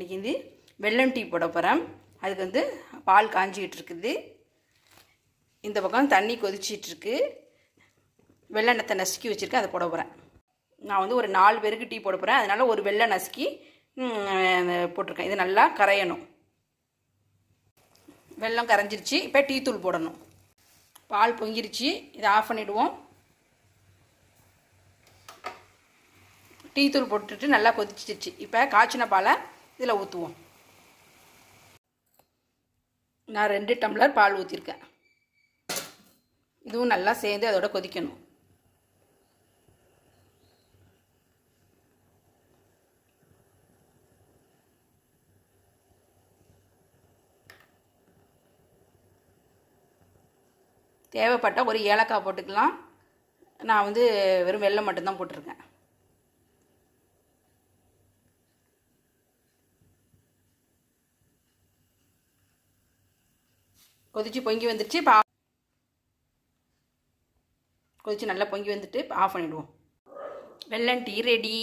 இன்றைக்கி வந்து வெல்லம் டீ போட போகிறேன். அதுக்கு வந்து பால் காஞ்சிக்கிட்டு இருக்குது. இந்த பக்கம் தண்ணி கொதிச்சிட்ருக்கு. வெள்ளெண்ணத்தை நசுக்கி வச்சுருக்கேன், அதை போட போகிறேன். நான் வந்து ஒரு 4 பேருக்கு டீ போட போகிறேன். அதனால் ஒரு வெள்ளை நசுக்கி போட்டிருக்கேன். இது நல்லா கரையணும். வெல்லம் கரைஞ்சிருச்சு. இப்போ டீ தூள் போடணும். பால் பொங்கிருச்சு. இதை ஆஃப் பண்ணிவிடுவோம். டீ தூள் போட்டுட்டு நல்லா கொதிச்சிருச்சு. இப்போ காய்ச்சின பாலை இதில் ஊற்றுவோம். நான் 2 டம்ளர் பால் ஊற்றிருக்கேன். இதுவும் நல்லா சேர்ந்து அதோட கொதிக்கணும். தேவைப்பட்டால் ஒரு ஏலக்காய் போட்டுக்கலாம். நான் வந்து வெறும் வெல்லம் மட்டும்தான் போட்டிருக்கேன். கொதிச்சு பொங்கி வந்துடுச்சு. இப்போ கொதிச்சு நல்லா பொங்கி வந்துட்டு இப்போ ஆஃப் பண்ணிவிடுவோம். வெல்லம் டீ ரெடி.